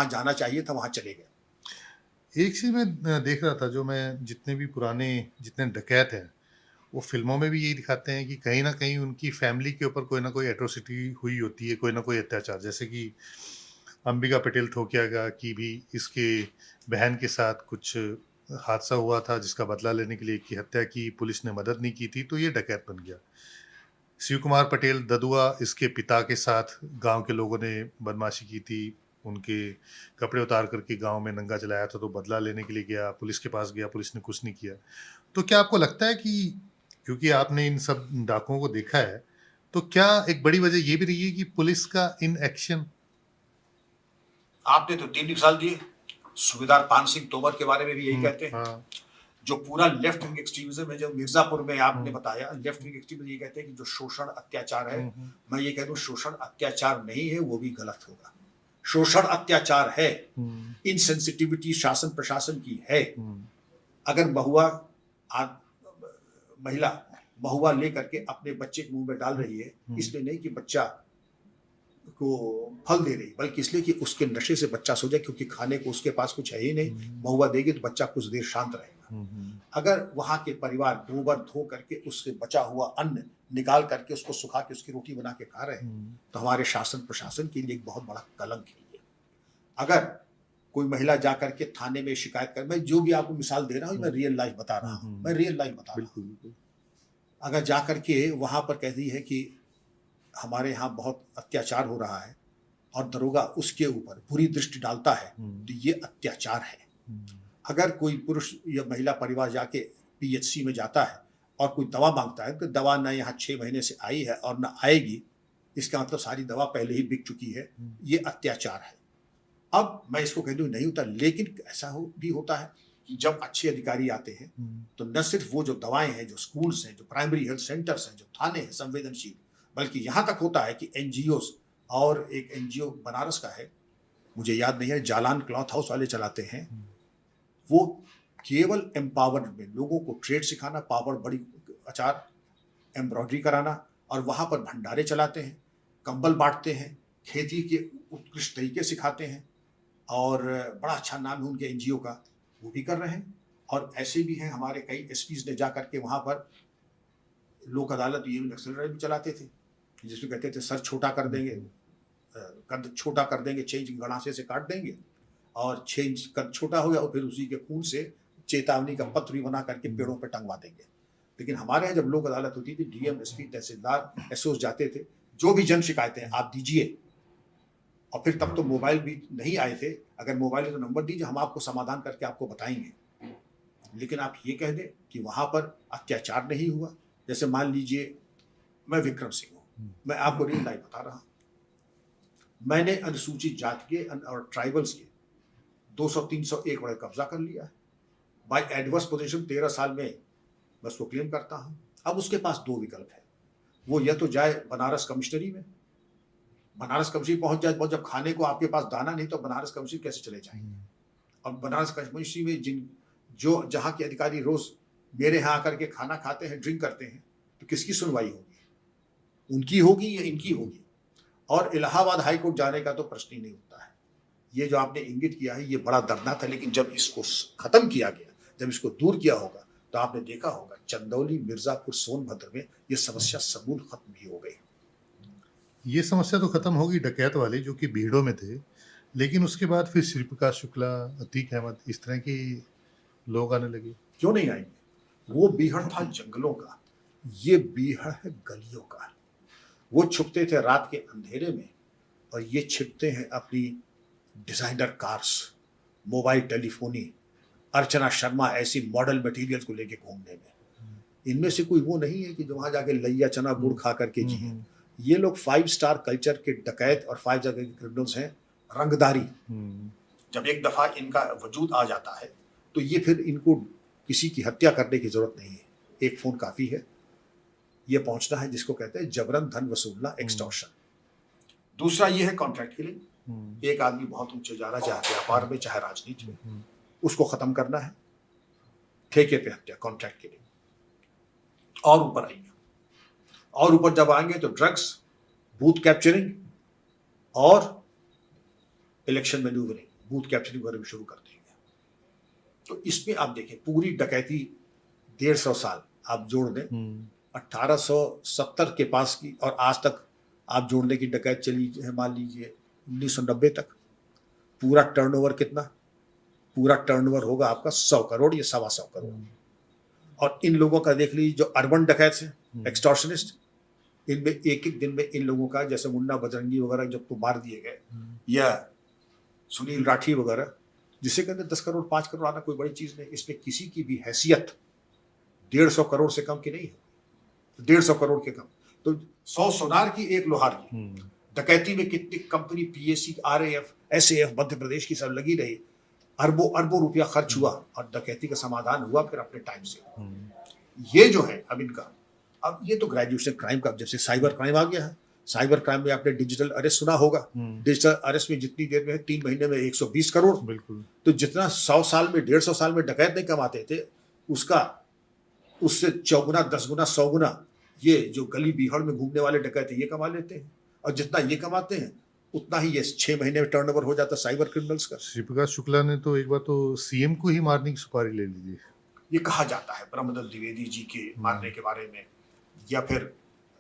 जाना चाहिए था वहाँ चले गए। एक चीज़ मैं देख रहा था, जो मैं जितने भी पुराने जितने डकैत हैं, वो फ़िल्मों में भी यही दिखाते हैं कि कहीं न कहीं उनकी फ़ैमिली के ऊपर कोई न कोई एट्रोसिटी हुई होती है, कोई न कोई अत्याचार। जैसे कि अंबिका पटेल ठोकियागा की भी इसके बहन के साथ कुछ हादसा हुआ था, जिसका बदला लेने के लिए की हत्या की, पुलिस ने मदद नहीं की थी, तो ये डकैत बन गया। शिव कुमार पटेल ददुआ, इसके पिता के साथ गाँव के लोगों ने बदमाशी की थी, उनके कपड़े उतार कर के गाँव में नंगा चलाया था, तो बदला लेने के लिए गया, पुलिस के पास गया, पुलिस ने कुछ नहीं किया। तो क्या आपको लगता है कि क्योंकि आपने इन सब डाकुओं को देखा है, तो क्या एक बड़ी वजह ये भी रही है कि पुलिस का इनएक्शन? आपने तो 3 मिसाल दिए। सूबेदार पान सिंह तोमर के बारे में भी यही हुँ, कहते हैं। हाँ। जो पूरा लेफ्ट विंग एक्सट्रीमिज्म है, जो मिर्जापुर में आपने हुँ, बताया, लेफ्ट विंग एक्सट्रीमिज्म ये कहते हैं कि जो शोषण अत्याचार है, हुँ, हुँ, मैं ये कह दूं शोषण अत्याचार नहीं है, वो भी गलत होगा। शोषण अत्याचार है, हुँ, इनसेंसिटिविटी शासन प्रशासन की है। हुँ, अगर महिला महुआ लेकर के अपने बच्चे के मुंह में डाल रही है, हुँ, इसलिए नहीं कि बच्चा को फल दे रही, बल्कि इसलिए कि उसके नशे से बच्चा सो जाए, क्योंकि खाने को उसके पास कुछ है ही नहीं। हुँ, महुआ देगी तो बच्चा कुछ देर शांत रहेगा। हुँ, हुँ, अगर वहाँ के परिवार गोबर धो करके उससे बचा हुआ अन्न निकाल करके उसको सुखा के उसकी रोटी बना के खा रहे हैं, हुँ, तो हमारे शासन प्रशासन के लिए एक बहुत बड़ा कलंक है ये। अगर कोई महिला जाकर के थाने में शिकायत कर, मैं जो भी आपको मिसाल दे रहा हूँ, मैं हुँ, रियल लाइफ बता रहा हुँ, हूँ, मैं हुँ। रियल लाइफ बता रहा हूँ। बिल्कुल, बिल्कुल। अगर जाकर के वहाँ पर कहती है कि हमारे यहाँ बहुत अत्याचार हो रहा है और दरोगा उसके ऊपर बुरी दृष्टि डालता है, हुँ, तो ये अत्याचार है। हुँ, अगर कोई पुरुष या महिला परिवार जाके पीएचसी में जाता है और कोई दवा माँगता है, तो दवा ना यहाँ 6 महीने से आई है और ना आएगी, इसका मतलब सारी दवा पहले ही बिक चुकी है, हुँ, ये अत्याचार है। अब मैं इसको कह दूँ नहीं होता, लेकिन ऐसा भी होता है कि जब अच्छे अधिकारी आते हैं, हुँ, तो न सिर्फ वो जो दवाएँ हैं, जो स्कूल्स हैं, जो प्राइमरी हेल्थ सेंटर्स हैं, जो थाने हैं संवेदनशील, बल्कि यहाँ तक होता है कि एनजीओज़, और एक एनजीओ बनारस का है, मुझे याद नहीं है, जालान क्लॉथ हाउस वाले चलाते हैं, हुँ, वो केवल एम्पावरमेंट में लोगों को ट्रेड सिखाना, पापड़, बड़ी अचार, एम्ब्रॉयडरी कराना, और वहाँ पर भंडारे चलाते हैं, कंबल बाँटते हैं, खेती के उत्कृष्ट तरीके सिखाते हैं, और बड़ा अच्छा नाम है उनके एनजीओ का, वो भी कर रहे हैं। और ऐसे भी हैं, हमारे कई एसपीज़ ने जा कर के वहाँ पर लोक अदालत, ये नक्सलराइट भी चलाते थे, जिसमें कहते थे सर छोटा कर हुँ, देंगे, हुँ, कद छोटा कर देंगे, 6 इंच गड़ासे से काट देंगे, और 6 इंच कद छोटा हो गया और फिर उसी के खून से चेतावनी का पत्र भी बना करके हुँ, पेड़ों पे टंगवा देंगे। लेकिन हमारे यहाँ जब लोक अदालत होती थी, डीएम, एसपी, तहसीलदार, एसओ जाते थे, जो भी जन शिकायतें हैं आप दीजिए, और फिर तब तो मोबाइल भी नहीं आए थे, अगर मोबाइल है तो नंबर दीजिए, हम आपको समाधान करके आपको बताएँगे। लेकिन आप ये कह दें कि वहाँ पर अत्याचार नहीं हुआ, जैसे मान लीजिए मैं विक्रम सिंह हूँ, हुँ, मैं आपको रियल लाइफ बता रहा हूँ। मैंने अनुसूचित जाति के और ट्राइबल्स के 200-300 एकड़ में कब्जा कर लिया है। बाय एडवर्स पोजीशन 13 साल में मैं उसको क्लेम करता हूँ। अब उसके पास 2 विकल्प हैं। वो या तो जाए बनारस कमिश्नरी में, बनारस कमिश्नरी पहुँच जाए, और जब खाने को आपके पास दाना नहीं तो बनारस कमिश्नरी कैसे चले जाएँगे? हुँ, और बनारस कमिश्नरी में जो जहाँ के अधिकारी रोज़ मेरे यहाँ आकर के खाना खाते हैं, ड्रिंक करते हैं, तो किसकी सुनवाई होगी? उनकी होगी या इनकी होगी? और इलाहाबाद हाई कोर्ट जाने का तो प्रश्न ही नहीं उठता है। ये जो आपने इंगित किया है, ये बड़ा दर्दनाक था, लेकिन जब इसको खत्म किया गया, जब इसको दूर किया होगा, तो आपने देखा होगा चंदौली, मिर्जापुर, सोनभद्र में ये समस्या समूल खत्म भी हो गई। ये समस्या तो खत्म होगी डकैत वाली, जो कि भीड़ों में थे, लेकिन उसके बाद फिर श्री प्रकाश शुक्ला, अतीक अहमद, इस तरह के लोग आने लगे। क्यों नहीं आएंगे? वो बीहड़ था जंगलों का, ये बीहड़ है गलियों का। वो छुपते थे रात के अंधेरे में, और ये छिपते हैं अपनी designer cars, mobile telephony, Archana Sharma ऐसी मॉडल मटेरियल्स को लेके घूमने में। हुँ, इनमें से कोई वो नहीं है कि जो वहाँ जाके लैया चना गुड़ हुँ, खा करके हुँ, जिए। हुँ, ये लोग 5 स्टार कल्चर के डकैत और 5 जगह के क्रिमिनल्स हैं, रंगदारी। हुँ, जब एक दफ़ा इनका वजूद आ जाता है, तो ये फिर इनको किसी की हत्या करने की ज़रूरत नहीं है। एक फ़ोन काफ़ी है, ये पहुँचना है जिसको कहते हैं जबरन धन वसूलना, हुँ, एक्सटॉर्शन। दूसरा ये है कॉन्ट्रैक्ट हुँ, किलिंग। एक आदमी बहुत ऊँचे जा रहा है, चाहे व्यापार हुँ, में, चाहे राजनीति हुँ, में, हुँ, उसको ख़त्म करना है। ठेके पे हत्या, कॉन्ट्रैक्ट किलिंग। और ऊपर आइए, और ऊपर जब आएँगे तो ड्रग्स, बूथ कैप्चरिंग और इलेक्शन मैन्यूवरिंग। बूथ कैप्चरिंग वगैरह भी शुरू कर दी है। तो इसमें आप देखें पूरी डकैती 150 साल आप जोड़ दें, 1870 के पास की और आज तक आप जोड़ने की डकैत चली है, मान लीजिए 1990 तक। पूरा टर्नओवर कितना? पूरा टर्नओवर होगा आपका 100 करोड़ या 125 करोड़। और इन लोगों का देख लीजिए जो अर्बन डकैत हैं, एक्सटॉर्शनिस्ट, इनमें एक एक दिन में इन लोगों का, जैसे मुन्ना बजरंगी वगैरह जब तो मार दिए गए, या सुनील राठी वगैरह, जिसे कहते हैं 10 करोड़ 5 करोड़ आना कोई बड़ी चीज नहीं। इसमें किसी की भी हैसियत 150 करोड़ से कम की नहीं है, 150 करोड़ के कम। तो 100 सोनार की एक लोहार की डकैती में कितनी company, PAC, RAF, SAF, Madhya Pradesh की सब लगी रही, अरबों अरबों रुपया खर्च हुआ और डकैती का समाधान हुआ फिर अपने टाइम से। ये जो है अब इनका, अब ये तो ग्रेजुएशन क्राइम का, जब से साइबर क्राइम आ गया है, साइबर क्राइम में आपने डिजिटल अरेस्ट सुना होगा। डिजिटल अरेस्ट में जितनी देर में 3 महीने में 120 करोड़। बिल्कुल। तो जितना 100 साल में 150 साल में डकैत नहीं कमाते थे, उसका उससे 4 गुना 10 गुना 100 गुना ये जो गली बीहड़ में घूमने वाले डकैत ये कमा लेते हैं। और जितना ये कमाते हैं उतना ही ये 6 महीने में टर्नओवर हो जाता है साइबर क्रिमिनल्स का। श्री प्रकाश शुक्ला ने तो एक बार तो सीएम को ही मारने की सुपारी ले ली थी। ये कहा जाता है ब्रह्मदत्त द्विवेदी जी के मारने के बारे में, या फिर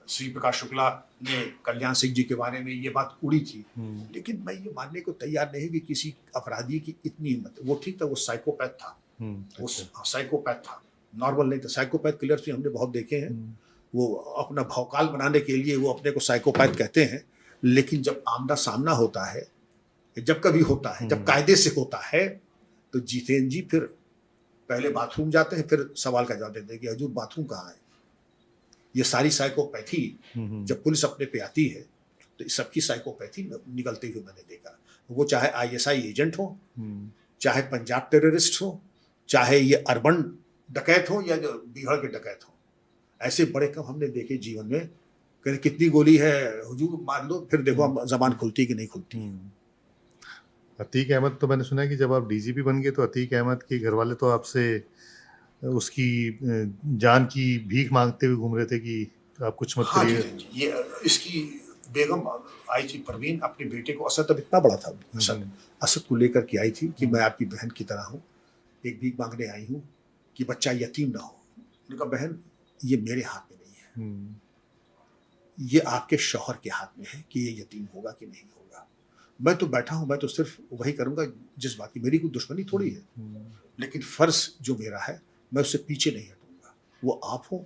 श्री प्रकाश शुक्ला ने कल्याण सिंह जी के बारे में ये बात उड़ी थी। लेकिन मैं ये मानने को तैयार नहीं कि किसी अपराधी की इतनी हिम्मत। वो ठीक था, वो साइकोपैथ था, वो साइकोपैथ था, नॉर्मल नहीं था। साइकोपैथ किलर्स भी हमने बहुत देखे हैं, वो अपना भौकाल बनाने के लिए वो अपने को साइकोपैथ कहते हैं। लेकिन जब आमना सामना होता है, जब कभी होता है, जब कायदे से होता है, तो जितेंद्र जी फिर पहले बाथरूम जाते हैं, फिर सवाल का जवाब देते हैं कि हजूर बाथरूम कहाँ है। ये सारी साइकोपैथी जब पुलिस अपने पे आती है तो इस सबकी साइकोपैथी निकलते हुए मैंने देखा। वो चाहे आईएसआई एजेंट हो, चाहे पंजाब टेररिस्ट हो, चाहे ये अर्बन डकैत हो, या जो बिहार के डकैत हो, ऐसे बड़े कम हमने देखे जीवन में। कितनी गोली है हुजूर मार लो, फिर देखो जबान खुलती कि नहीं खुलती। अतीक अहमद, तो मैंने सुना है कि जब आप डीजीपी बन गए तो अतीक अहमद के घर वाले तो आपसे उसकी जान की भीख मांगते हुए घूम रहे थे कि आप कुछ मत करिए। हाँ जी, ये इसकी बेगम आई थी परवीन, अपने बेटे को, असद अब इतना बड़ा था, असद को लेकर के आई थी कि मैं आपकी बहन की तरह हूँ, एक भीख मांगने आई हूँ कि बच्चा यतीम ना हो। उन्होंने कहा बहन ये मेरे हाथ में नहीं है, ये आपके शौहर के हाथ में है कि ये यतीम होगा कि नहीं होगा। मैं तो बैठा हूँ, मैं तो सिर्फ वही करूँगा जिस बात की, मेरी कोई दुश्मनी थोड़ी है, लेकिन फर्ज जो मेरा है मैं उससे पीछे नहीं हटूंगा। वो आप हो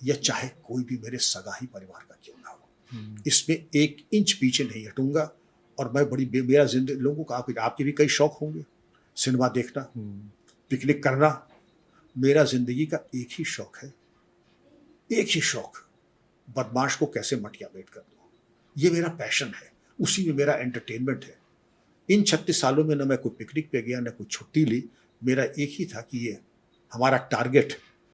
या चाहे कोई भी मेरे सगा ही परिवार का क्यों ना हो, इसमें 1 इंच पीछे नहीं हटूंगा। और मैं मेरा जिंदगी, लोगों का आपके भी कई शौक होंगे, सिनेमा देखना, पिकनिक करना। मेरा जिंदगी का एक ही शौक है, एक ही शौक, बदमाश को कैसे मटिया बेट कर दो। ये मेरा पैशन है, उसी में मेरा एंटरटेनमेंट है। इन 36 सालों में न मैं कोई पिकनिक पे गया, न कोई छुट्टी ली। मेरा एक ही था कि ये हमारा टारगेट